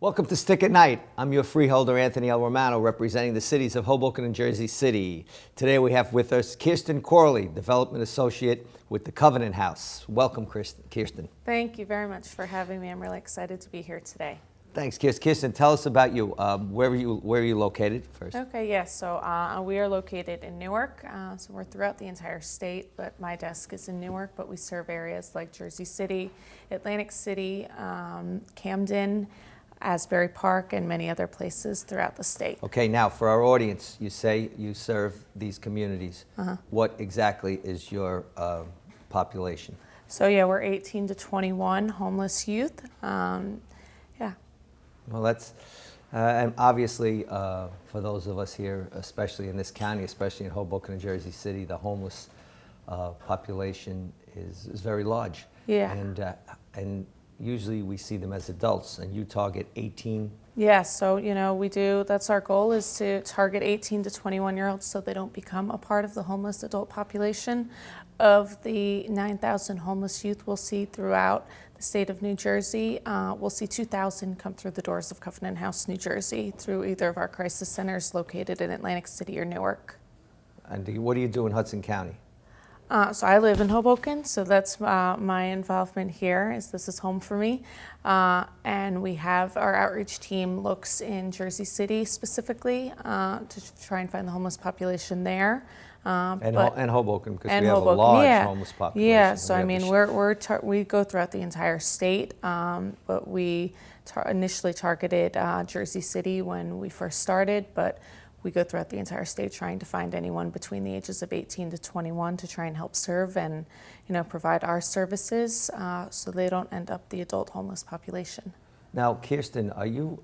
Welcome to Stick at Night. I'm your Freeholder Anthony Romano, representing the cities of Hoboken and Jersey City. Today we have with us Kirsten Corley, Development Associate with the Covenant House. Welcome, Kirsten. Thank you very much for having me. I'm really excited to be here today. Thanks, Kirsten. Kirsten, tell us about you. Where are you located first? Okay, yes. So we are located in Newark. So we're throughout the entire state, but my desk is in Newark. But we serve areas like Jersey City, Atlantic City, Camden, Asbury Park, and many other places throughout the state. Okay, now for our audience, you say you serve these communities. What exactly is your population? So yeah, we're 18 to 21 homeless youth. Yeah. Well, that's, and obviously for those of us here, especially in this county, especially in Hoboken and Jersey City, the homeless population is very large. Yeah. And usually we see them as adults, and you target 18. Yeah, so we do, that's our goal, is to target 18 to 21-year-olds so they don't become a part of the homeless adult population. Of the 9,000 homeless youth we'll see throughout the state of New Jersey, we'll see 2,000 come through the doors of Covenant House, New Jersey, through either of our crisis centers located in Atlantic City or Newark. And what do you do in Hudson County? So I live in Hoboken, so that's my involvement here. This is home for me. And we have our outreach team looks in Jersey City specifically to try and find the homeless population there. And Hoboken, because we have Hoboken, a large yeah. homeless population. Yeah, so I mean, we go throughout the entire state, but we initially targeted Jersey City when we first started, but we go throughout the entire state trying to find anyone between the ages of 18 to 21 to try and help serve and provide our services so they don't end up the adult homeless population. Now, Kirsten, are you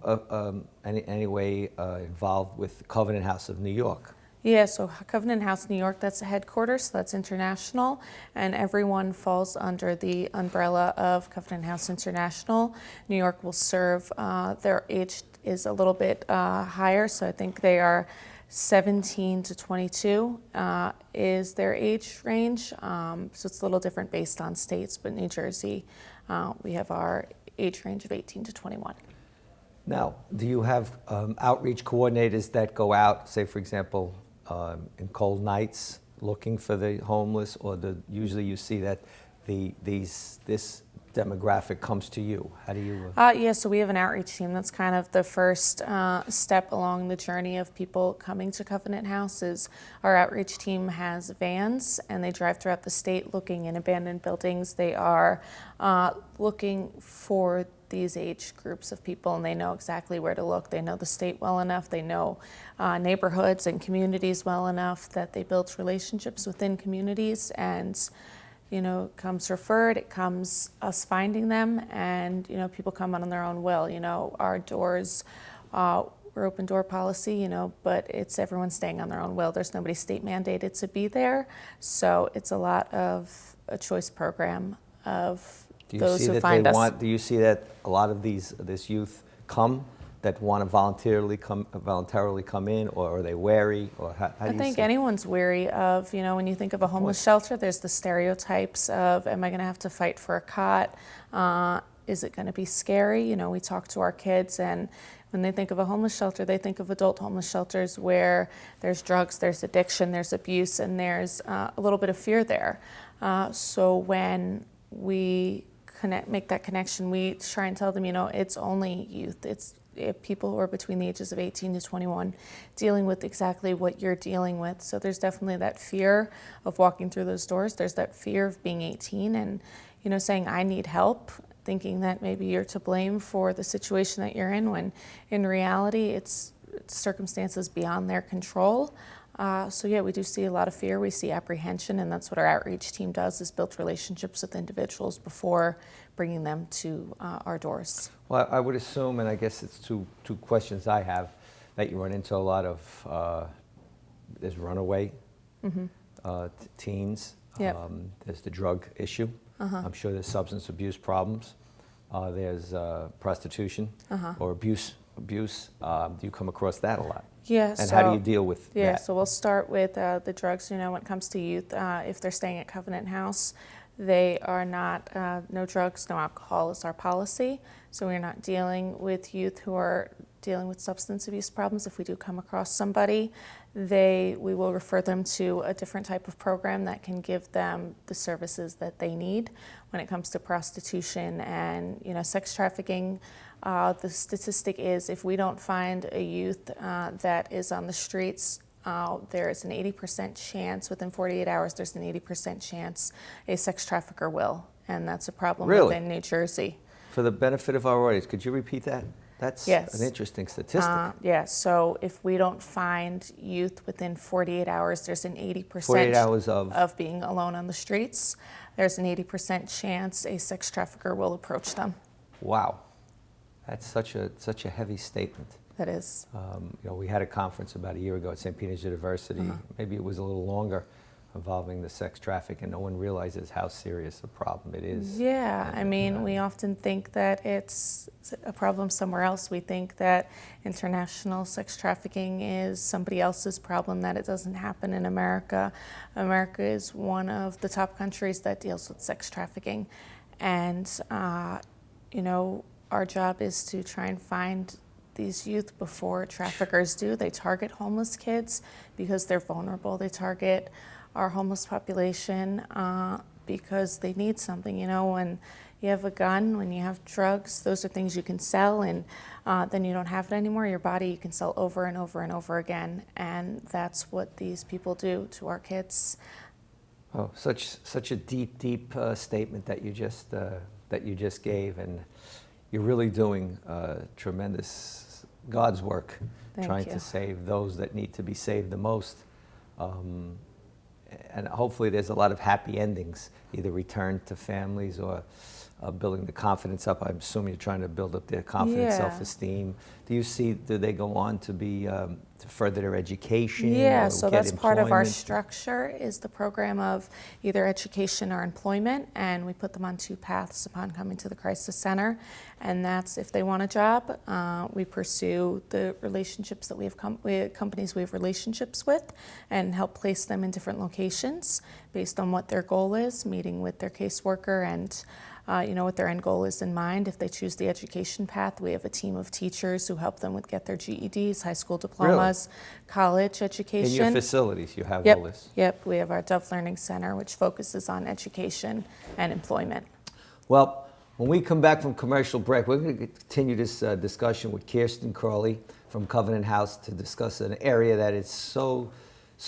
any way involved with Covenant House of New York? Yeah, so Covenant House New York, that's the headquarters, so that's international, and everyone falls under the umbrella of Covenant House International. New York will serve, their age is a little bit higher, so I think they are 17 to 22 is their age range. So it's a little different based on states, but New Jersey, we have our age range of 18 to 21. Now, do you have outreach coordinators that go out, say, for example, in cold nights looking for the homeless, or usually you see that this demographic comes to you? How do you? Yeah, so we have an outreach team. That's kind of the first step along the journey of people coming to Covenant House. Is our outreach team has vans, and they drive throughout the state looking in abandoned buildings. They are looking for these age groups of people, and they know exactly where to look. They know the state well enough. They know neighborhoods and communities well enough that they build relationships within communities, and it comes referred, it comes us finding them, and people come on their own will. Our doors, we're open door policy, but it's everyone staying on their own will. There's nobody state mandated to be there, so it's a lot of a choice program of those who find us. Do you see that a lot of this youth come that want to voluntarily come in, or are they wary, or how do you see? I think anyone's wary of, when you think of a homeless shelter, there's the stereotypes of, am I going to have to fight for a cot? Is it going to be scary? We talk to our kids, and when they think of a homeless shelter, they think of adult homeless shelters where there's drugs, there's addiction, there's abuse, and there's a little bit of fear there. So when we make that connection, we try and tell them, it's only youth. It's people who are between the ages of 18 to 21 dealing with exactly what you're dealing with. So there's definitely that fear of walking through those doors. There's that fear of being 18 and, saying, I need help, thinking that maybe you're to blame for the situation that you're in, when in reality it's circumstances beyond their control. So yeah, we do see a lot of fear, we see apprehension, and that's what our outreach team does, is build relationships with individuals before bringing them to our doors. Well, I would assume, and I guess it's two questions I have, that you run into a lot of, there's runaway teens, Yep. There's the drug issue, I'm sure there's substance abuse problems, there's prostitution or abuse. Do you come across that a lot? Yeah. And how do you deal with that? So we'll start with the drugs. When it comes to youth, if they're staying at Covenant House, They are not, no drugs, no alcohol is our policy. So we're not dealing with youth who are dealing with substance abuse problems. If we do come across somebody, we will refer them to a different type of program that can give them the services that they need. When it comes to prostitution and sex trafficking, the statistic is if we don't find a youth that is on the streets, there is an 80% chance, within 48 hours, there's an 80% chance a sex trafficker will. And that's a problem within New Jersey. For the benefit of our audience, could you repeat that? That's an interesting statistic. So if we don't find youth within 48 hours, there's an 80% 48 hours of being alone on the streets. There's an 80% chance a sex trafficker will approach them. Wow. That's such a heavy statement. That is. We had a conference about a year ago at St. Peter's University, maybe it was a little longer, involving the sex traffic, and no one realizes how serious a problem it is. Yeah, we often think that it's a problem somewhere else. We think that international sex trafficking is somebody else's problem, that it doesn't happen in America. America is one of the top countries that deals with sex trafficking. And, our job is to try and find these youth before traffickers do. They target homeless kids because they're vulnerable. They target our homeless population because they need something. When you have a gun, when you have drugs, those are things you can sell, and then you don't have it anymore. Your body you can sell over and over and over again, and that's what these people do to our kids. Oh, such a deep statement that you just gave, and you're really doing tremendous God's work, trying to save those that need to be saved the most. And hopefully there's a lot of happy endings, either return to families or building the confidence up. I'm assuming you're trying to build up their confidence, self-esteem. Do they go on to be to further their education? Yeah, or so get that's part of our employment? structure is the program of either education or employment, and we put them on 2 paths upon coming to the Crisis Center. And that's if they want a job, we pursue the relationships that we have companies we have relationships with, and help place them in different locations based on what their goal is, meeting with their caseworker and what their end goal is in mind. If they choose the education path, we have a team of teachers who help them get their GEDs, high school diplomas, college education. In your facilities, you have all this? Yep, we have our Dove Learning Center, which focuses on education and employment. Well, when we come back from commercial break, we're going to continue this discussion with Kirsten Corley from Covenant House to discuss an area that is so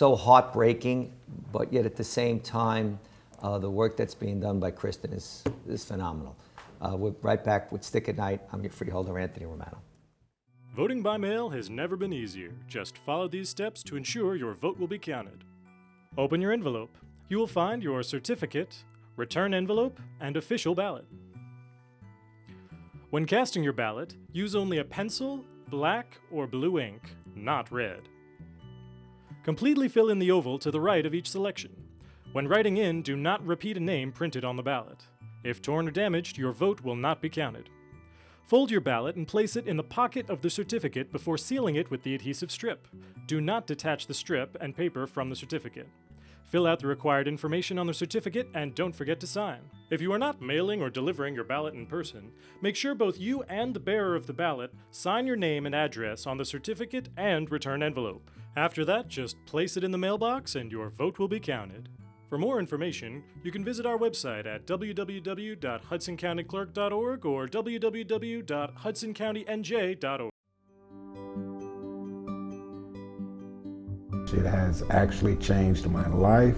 heartbreaking, but yet at the same time, the work that's being done by Kirsten is phenomenal. We're right back with Stick at Night. I'm your freeholder, Anthony Romano. Voting by mail has never been easier. Just follow these steps to ensure your vote will be counted. Open your envelope. You will find your certificate, return envelope, and official ballot. When casting your ballot, use only a pencil, black, or blue ink, not red. Completely fill in the oval to the right of each selection. When writing in, do not repeat a name printed on the ballot. If torn or damaged, your vote will not be counted. Fold your ballot and place it in the pocket of the certificate before sealing it with the adhesive strip. Do not detach the strip and paper from the certificate. Fill out the required information on the certificate and don't forget to sign. If you are not mailing or delivering your ballot in person, make sure both you and the bearer of the ballot sign your name and address on the certificate and return envelope. After that, just place it in the mailbox and your vote will be counted. For more information, you can visit our website at www.hudsoncountyclerk.org or www.hudsoncountyNJ.org. It has actually changed my life.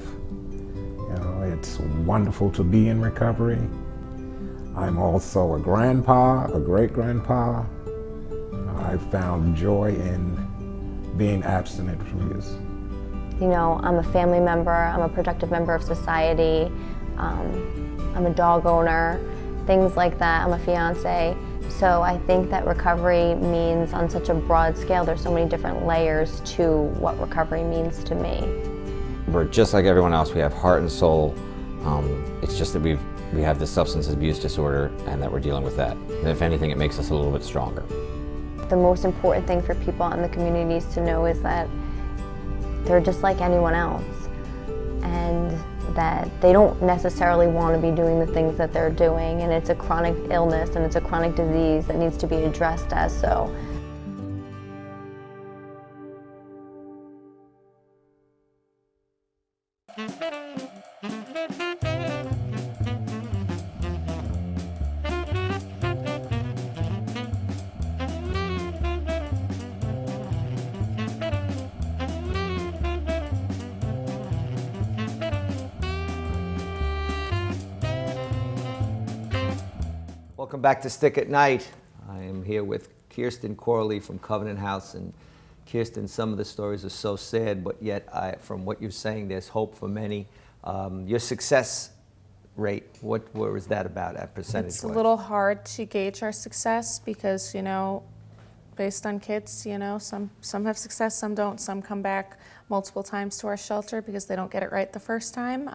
It's wonderful to be in recovery. I'm also a grandpa, a great-grandpa. I found joy in being abstinent from use. I'm a family member, I'm a productive member of society, I'm a dog owner, things like that. I'm a fiance. So I think that recovery means on such a broad scale, there's so many different layers to what recovery means to me. We're just like everyone else. We have heart and soul. It's just that we have this substance abuse disorder and that we're dealing with that. And if anything, it makes us a little bit stronger. The most important thing for people in the communities to know is that they're just like anyone else. And that they don't necessarily want to be doing the things that they're doing, and it's a chronic illness and it's a chronic disease that needs to be addressed as so. Welcome back to Stick at Night. I am here with Kirsten Corley from Covenant House. And Kirsten, some of the stories are so sad, but yet from what you're saying, there's hope for many. Your success rate, what was that about at percentage-wise? It's a little hard to gauge our success because, based on kids, some have success, some don't. Some come back multiple times to our shelter because they don't get it right the first time.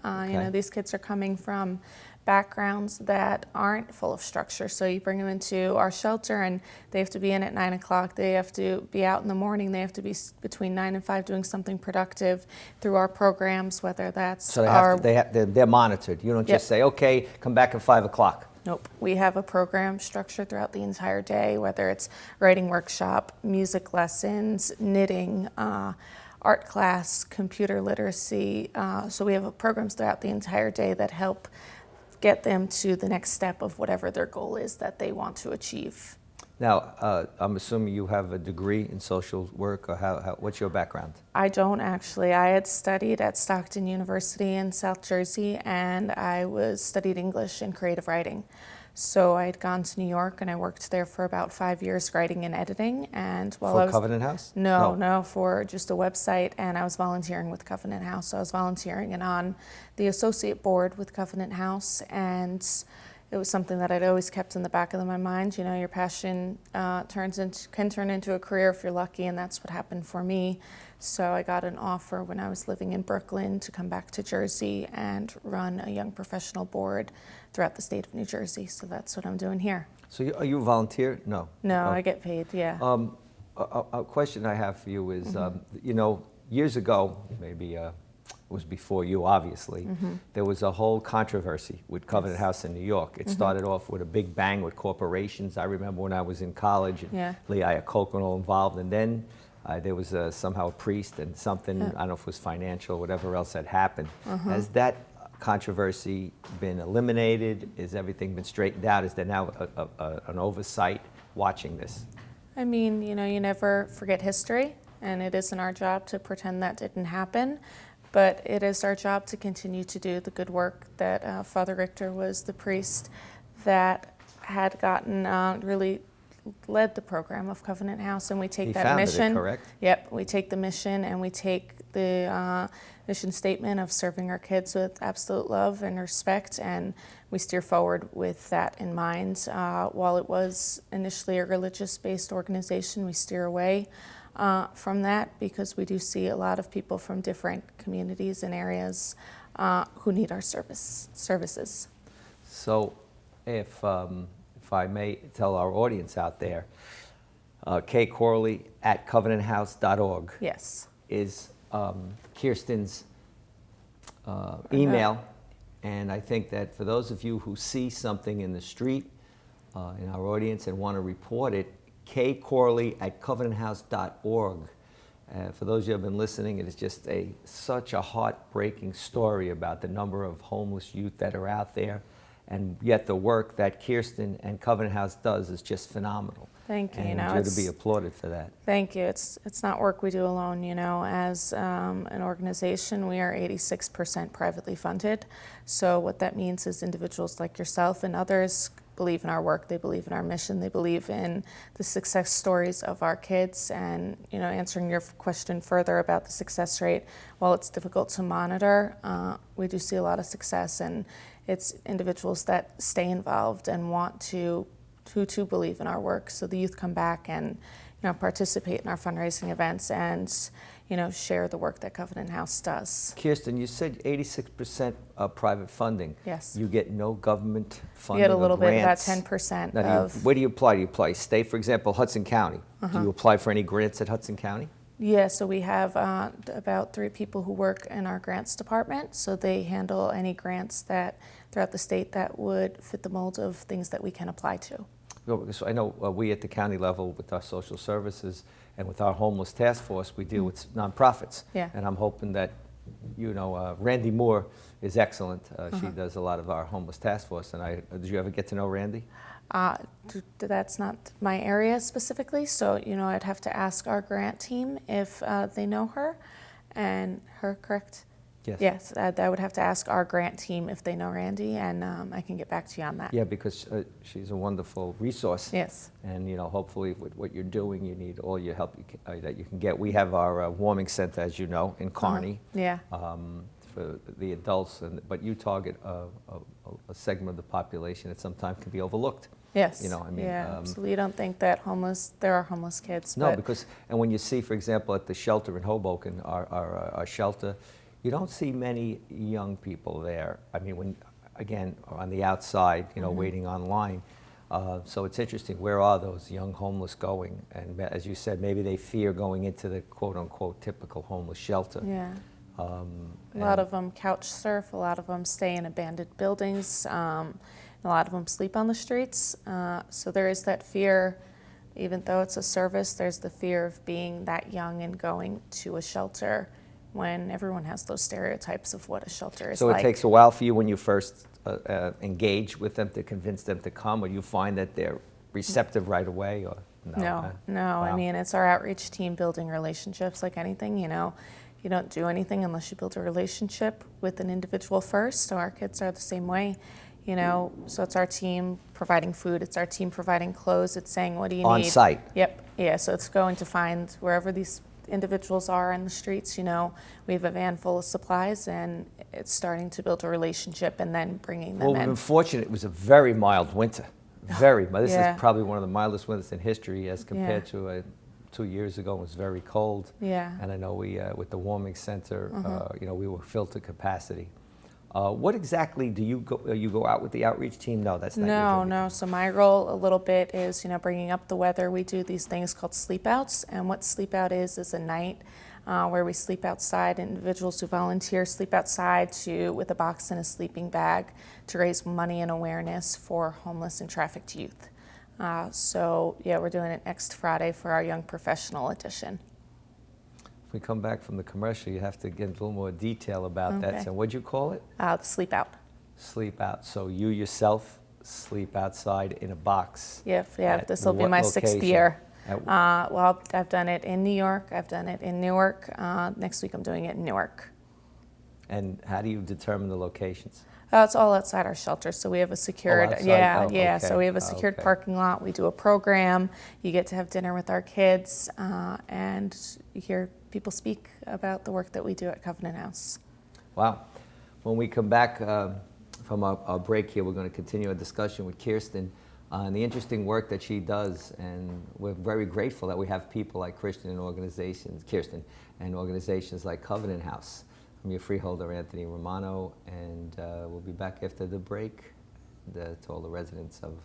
These kids are coming from backgrounds that aren't full of structure. So you bring them into our shelter and they have to be in at 9 o'clock. They have to be out in the morning. They have to be between 9 and 5 doing something productive through our programs, whether that's So our... they're monitored. You don't just say, okay, come back at 5 o'clock. Nope. We have a program structured throughout the entire day, whether it's writing workshop, music lessons, knitting, art class, computer literacy. So we have programs throughout the entire day that help get them to the next step of whatever their goal is that they want to achieve. Now, I'm assuming you have a degree in social work, or what's your background? I don't actually. I had studied at Stockton University in South Jersey, and I studied English and creative writing. So I had gone to New York, and I worked there for about 5 years writing and editing. And while I was Covenant House? No, for just a website, and I was volunteering with Covenant House. So I was volunteering and on the associate board with Covenant House, and it was something that I'd always kept in the back of my mind. Your passion can turn into a career if you're lucky, and that's what happened for me. So I got an offer when I was living in Brooklyn to come back to Jersey and run a young professional board throughout the state of New Jersey. So that's what I'm doing here. So are you a volunteer? No. No, I get paid, yeah. A question I have for you is, years ago, maybe it was before you, obviously, there was a whole controversy with Covenant House in New York. It started off with a big bang with corporations. I remember when I was in college, and Lee Iacocca and all involved, and then there was somehow a priest and something, I don't know if it was financial or whatever else had happened. Has that controversy been eliminated? Has everything been straightened out? Is there now an oversight watching this? I mean, you never forget history, and it isn't our job to pretend that didn't happen. But it is our job to continue to do the good work that Father Richter was the priest that had gotten really led the program of Covenant House, and we take that mission. It, correct? Yep, we take the mission and we take the mission statement of serving our kids with absolute love and respect, and we steer forward with that in mind. While it was initially a religious-based organization, we steer away from that because we do see a lot of people from different communities and areas who need our services. So if I may tell our audience out there, Kay Corley at covenanthouse.org Yes. is Kirsten's email. And I think that for those of you who see something in the street in our audience and want to report it, Kay Corley at covenanthouse.org. For those of you who have been listening, it is just such a heartbreaking story about the number of homeless youth that are out there. And yet the work that Kirsten and Covenant House does is just phenomenal. Thank you. And you're to be applauded for that. Thank you. It's not work we do alone. As an organization, we are 86% privately funded. So what that means is individuals like yourself and others believe in our work. They believe in our mission. They believe in the success stories of our kids. And answering your question further about the success rate, while it's difficult to monitor, we do see a lot of success, and it's individuals that stay involved and want to believe in our work. So the youth come back and participate in our fundraising events and share the work that Covenant House does. Kirsten, you said 86% private funding. Yes. You get no government funding. We get a little or bit, about grants. 10% Now, of. where do you apply? Do you apply state, for example, Hudson County? Do you apply for any grants at Hudson County? Yeah, so we have about 3 people who work in our grants department. So they handle any grants that throughout the state that would fit the mold of things that we can apply to. So I know we at the county level with our social services and with our homeless task force, we deal with nonprofits. Yeah. And I'm hoping that, you know, Randy Moore is excellent. She does a lot of our homeless task force. And did you ever get to know Randy? That's not my area specifically, so you know I'd have to ask our grant team if they know her, and her, correct? Yes. Yes, I would have to ask our grant team if they know Randy, and I can get back to you on that. Yeah, because she's a wonderful resource. Yes. And you know, hopefully with what you're doing, you need all your help that you can get. We have our warming center, as you know, in Kearney. Yeah. For the adults, but you target a segment of the population that sometimes can be overlooked. Yes. You know, I mean, yeah. So we don't think that there are homeless kids. No, but and when you see, for example, at the shelter in Hoboken, our shelter, you don't see many young people there. I mean, again, on the outside, you know, waiting online. So it's interesting, where are those young homeless going? And as you said, maybe they fear going into the quote-unquote typical homeless shelter. Yeah. A lot of them couch surf, a lot of them stay in abandoned buildings, a lot of them sleep on the streets. So there is that fear, even though it's a service, there's the fear of being that young and going to a shelter when everyone has those stereotypes of what a shelter is so like. So it takes a while for you when you first engage with them to convince them to come, or you find that they're receptive right away, or no? No. Wow. I mean, it's our outreach team building relationships like anything, you know. You don't do anything unless you build a relationship with an individual first. So our kids are the same way, you know. So it's our team providing food, it's our team providing clothes, it's saying, what do you need? On site. Yep, yeah, so it's going to find wherever these individuals are in the streets, you know, we have a van full of supplies, and it's starting to build a relationship and then bringing them Well, we've in. been fortunate. It was a very mild winter. Very mild. This Yeah. is probably one of the mildest winters in history as compared to 2 years ago. It was very cold. Yeah. And I know we, with the warming center, you know, we were filled to capacity. What exactly do you go out with the outreach team? No, that's not your job. No. So my role a little bit is, you know, bringing up the weather. We do these things called sleep outs, and what sleep out is a night where we sleep outside. Individuals who volunteer sleep outside with a box and a sleeping bag to raise money and awareness for homeless and trafficked youth. So yeah, we're doing it next Friday for our Young Professional edition. If we come back from the commercial, you have to get a little more detail about that. Okay. So what'd you call it? The sleep out. Sleep out. So you yourself sleep outside in a box. Yeah. At This will be what my 6th location? year. At- Well, I've done it in New York. I've done it in Newark. Next week I'm doing it in Newark. And how do you determine the locations? It's all outside our shelter, so we have a secured, outside? Oh, yeah. okay. So we have a secured Okay. parking lot. We do a program. You get to have dinner with our kids, and you hear people speak about the work that we do at Covenant House. Wow. When we come back from our break here, we're going to continue our discussion with Kirsten on the interesting work that she does, and we're very grateful that we have people like Kirsten and organizations like Covenant House. I'm your freeholder, Anthony Romano, and we'll be back after the break. To all the residents of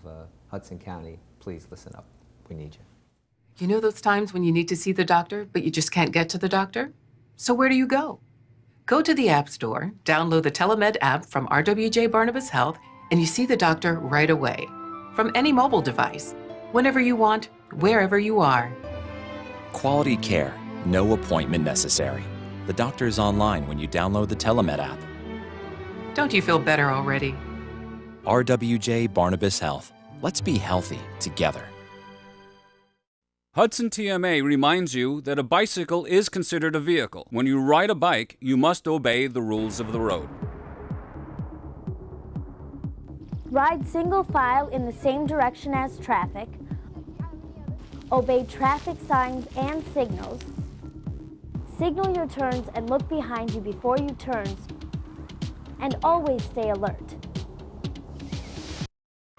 Hudson County, please listen up. We need you. You know those times when you need to see the doctor, but you just can't get to the doctor? So where do you go? Go to the App Store, download the Telemed app from RWJ Barnabas Health, and you see the doctor right away. From any mobile device, whenever you want, wherever you are. Quality care, no appointment necessary. The doctor is online when you download the Telemed app. Don't you feel better already? RWJ Barnabas Health. Let's be healthy together. Hudson TMA reminds you that a bicycle is considered a vehicle. When you ride a bike, you must obey the rules of the road. Ride single file in the same direction as traffic. Obey traffic signs and signals. Signal your turns and look behind you before you turn. And always stay alert.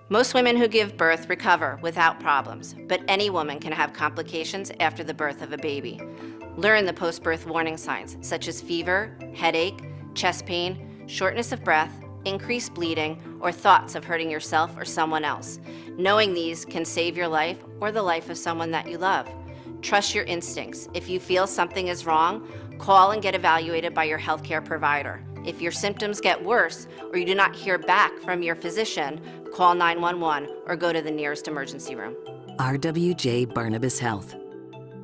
Most women who give birth recover without problems, but any woman can have complications after the birth of a baby. Learn the post-birth warning signs, such as fever, headache, chest pain, shortness of breath, increased bleeding, or thoughts of hurting yourself or someone else. Knowing these can save your life or the life of someone that you love. Trust your instincts. If you feel something is wrong, call and get evaluated by your healthcare provider. If your symptoms get worse or you do not hear back from your physician, call 911 or go to the nearest emergency room. RWJ Barnabas Health.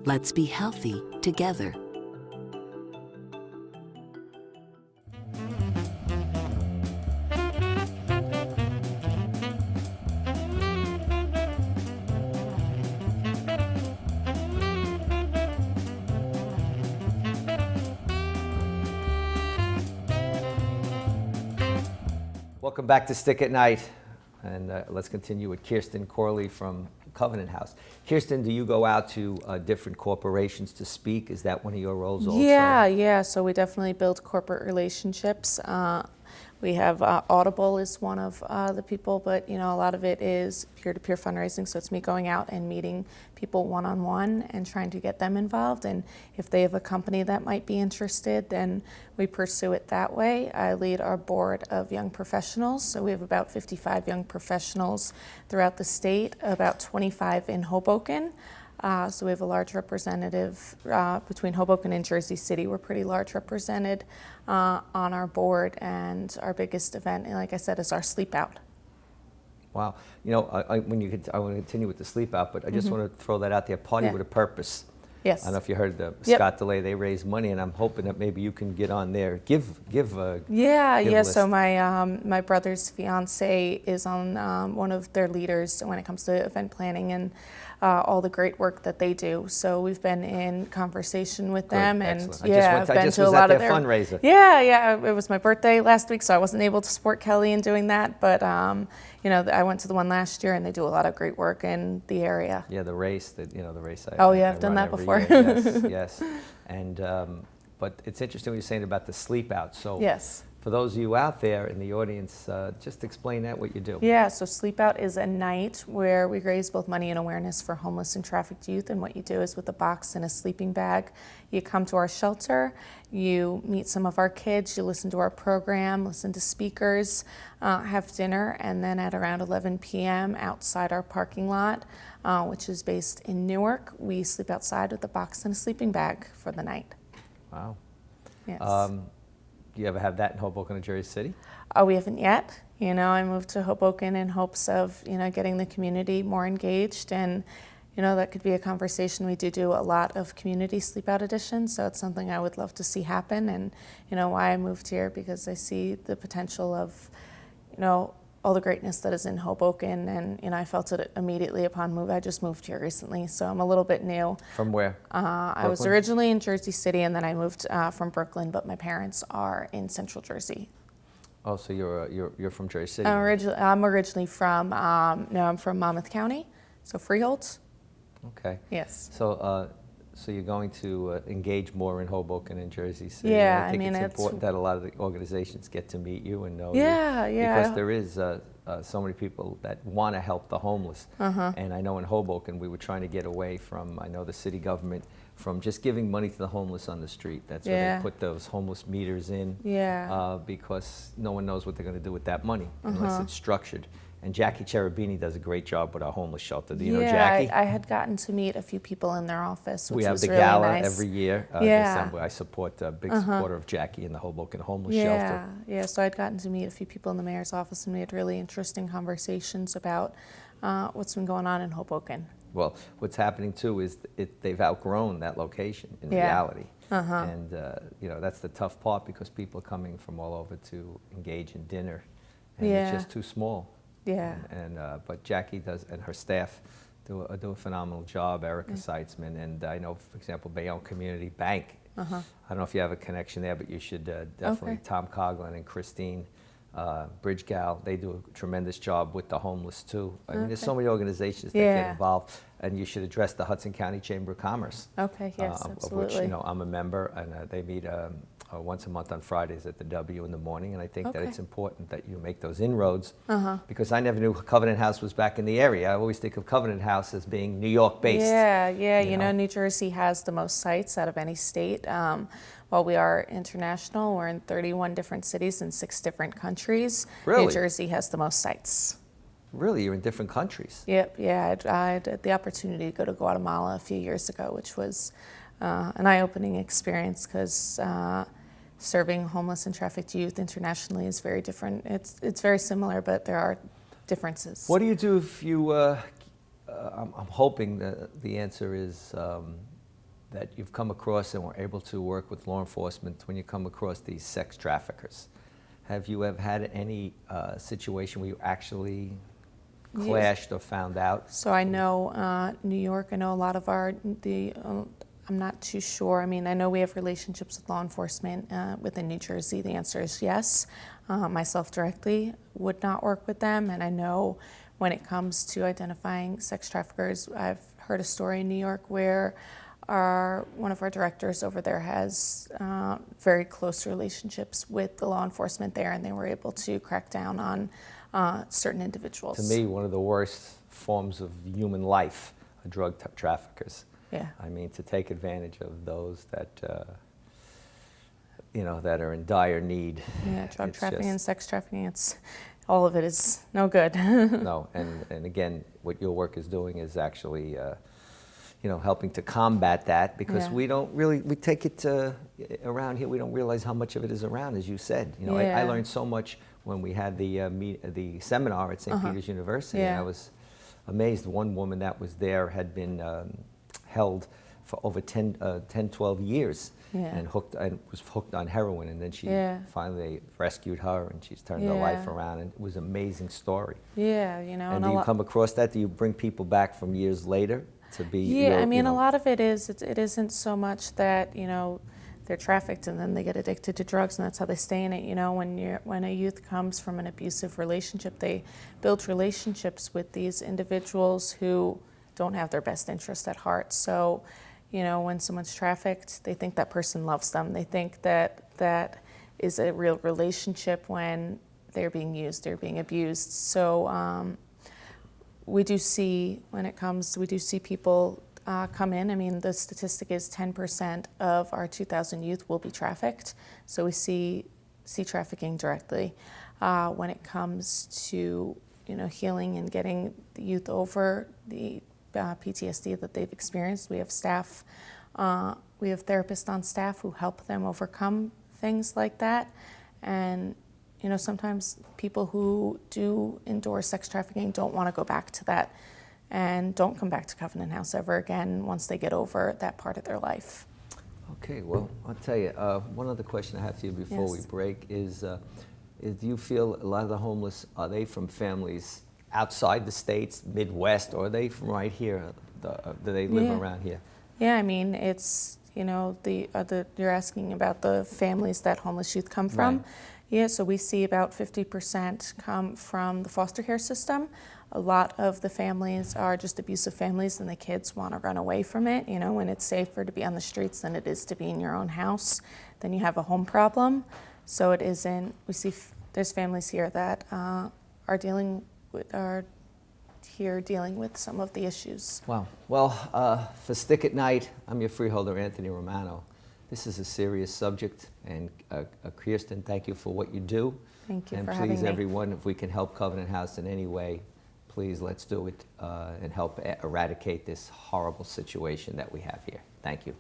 Let's be healthy together. Welcome back to Stick at Night, and let's continue with Kirsten Corley from Covenant House. Kirsten, do you go out to different corporations to speak? Is that one of your roles also? Yeah. So we definitely build corporate relationships. We have Audible is one of the people, but a lot of it is peer-to-peer fundraising. So it's me going out and meeting people one-on-one and trying to get them involved. And if they have a company that might be interested, then we pursue it that way. I lead our board of young professionals. So we have about 55 young professionals throughout the state, about 25 in Hoboken. So we have a large representative between Hoboken and Jersey City. We're pretty large represented on our board, and our biggest event, like I said, is our sleep out. Wow. I want to continue with the sleep out, but I just want to throw that out there. Party with a Purpose. Yes. I don't know if you heard the Scott DeLay. They raise money, and I'm hoping that maybe you can get on there. Give list. So my brother's fiance is on one of their leaders when it comes to event planning and all the great work that they do. So we've been in conversation with them, and excellent. I've been to a lot of their fundraiser. Yeah. It was my birthday last week, so I wasn't able to support Kelly in doing that, but I went to the one last year, and they do a lot of great work in the area. Yeah, the race. The race. I've done that before. Yes. And but it's interesting what you're saying about the sleep out. So yes. For those of you out there in the audience, just explain what you do. Yeah, so Sleep Out is a night where we raise both money and awareness for homeless and trafficked youth. And what you do is with a box and a sleeping bag, you come to our shelter, you meet some of our kids, you listen to our program, listen to speakers, have dinner, and then at around 11 p.m. outside our parking lot, which is based in Newark, we sleep outside with a box and a sleeping bag for the night. Wow. Yes. Do you ever have that in Hoboken or Jersey City? We haven't yet. I moved to Hoboken in hopes of, getting the community more engaged, and, that could be a conversation. We do a lot of community sleep out editions, so it's something I would love to see happen, and, why I moved here, because I see the potential of, all the greatness that is in Hoboken, and I felt it immediately upon move. I just moved here recently, so I'm a little bit new. From where? I was originally in Jersey City, and then I moved from Brooklyn, but my parents are in Central Jersey. Oh, so you're from Jersey City? I'm originally from I'm from Monmouth County, so Freehold. Okay. Yes. So you're going to engage more in Hoboken and Jersey City. Yeah, I think it's important that a lot of the organizations get to meet you and know you. Yeah. Because there is so many people that want to help the homeless. And I know in Hoboken we were trying to get away from, the city government, from just giving money to the homeless on the street. That's where they put those homeless meters in. Because no one knows what they're going to do with that money unless it's structured. And Jackie Cherubini does a great job with our homeless shelter. Do you know Jackie? I had gotten to meet a few people in their office, which we have was the really gala nice. every year. December. I support a big supporter of Jackie in the Hoboken homeless shelter. Yeah. So I'd gotten to meet a few people in the mayor's office, and we had really interesting conversations about what's been going on in Hoboken. Well, what's happening too is they've outgrown that location in reality. And that's the tough part, because people are coming from all over to engage in dinner, and it's just too small. Yeah. But Jackie does, and her staff do a phenomenal job. Erica Seitzman, and I know, for example, Bayonne Community Bank. I don't know if you have a connection there, but you should definitely. Tom Coughlin and Christine Bridgegal, they do a tremendous job with the homeless too. I mean, there's so many organizations that get involved, and you should address the Hudson County Chamber of Commerce. Okay. Yes, absolutely. Of which I'm a member, and they meet once a month on Fridays at the W in the morning, and I think that it's important that you make those inroads, because I never knew Covenant House was back in the area. I always think of Covenant House as being New York based. Yeah. New Jersey has the most sites out of any state. While we are international, we're in 31 different cities in 6 different countries. Really? New Jersey has the most sites. really, you're in different countries. Yep, yeah, I had the opportunity to go to Guatemala a few years ago, which was an eye-opening experience because serving homeless and trafficked youth internationally is very different. It's very similar, but there are differences. What do you do if you, I'm hoping that the answer is that you've come across and were able to work with law enforcement when you come across these sex traffickers. Have you ever had any situation where you actually clashed or found out? So I know New York, I know a lot of I'm not too sure. I mean, I know we have relationships with law enforcement within New Jersey. The answer is yes. Myself directly would not work with them, and I know when it comes to identifying sex traffickers, I've heard a story in New York where one of our directors over there has very close relationships with the law enforcement there, and they were able to crack down on certain individuals. To me, one of the worst forms of human life are drug traffickers. Yeah. I mean, to take advantage of those that, that are in dire need. Yeah, drug trafficking and sex trafficking, all of it is no good. No, and again, what your work is doing is actually, helping to combat that because we take it around here, we don't realize how much of it is around, as you said. I learned so much when we had the seminar at St. Peter's University, and I was amazed. One woman that was there had been held for over 12 years and was hooked on heroin, and then she finally rescued her and she's turned her life around, and it was an amazing story. Yeah, And do you come across that? Do you bring people back from years later to be? Yeah, I mean, a lot of it isn't so much that they're trafficked and then they get addicted to drugs and that's how they stay in it. When a youth comes from an abusive relationship, they build relationships with these individuals who don't have their best interest at heart. So, when someone's trafficked, they think that person loves them. They think that is a real relationship when they're being used, they're being abused. So we do see people come in. I mean, the statistic is 10% of our 2,000 youth will be trafficked. So we see trafficking directly. When it comes to healing and getting the youth over the PTSD that they've experienced, we have staff, we have therapists on staff who help them overcome things like that. And sometimes people who do endure sex trafficking don't want to go back to that and don't come back to Covenant House ever again once they get over that part of their life. Okay, well, I'll tell you, one other question I have for you before we break is do you feel a lot of the homeless, are they from families outside the states, Midwest, or are they from right here? Do they live around here? Yeah, I mean, it's, you're asking about the families that homeless youth come from. Right. Yeah, so we see about 50% come from the foster care system. A lot of the families are just abusive families and the kids want to run away from it. When it's safer to be on the streets than it is to be in your own house, then you have a home problem. So it isn't, we see there's families here that are here dealing with some of the issues. Wow. Well, for Stick at Night, I'm your freeholder, Anthony Romano. This is a serious subject, and Kirsten, thank you for what you do. Thank you and for having me. And please, everyone, if we can help Covenant House in any way, please let's do it and help eradicate this horrible situation that we have here. Thank you.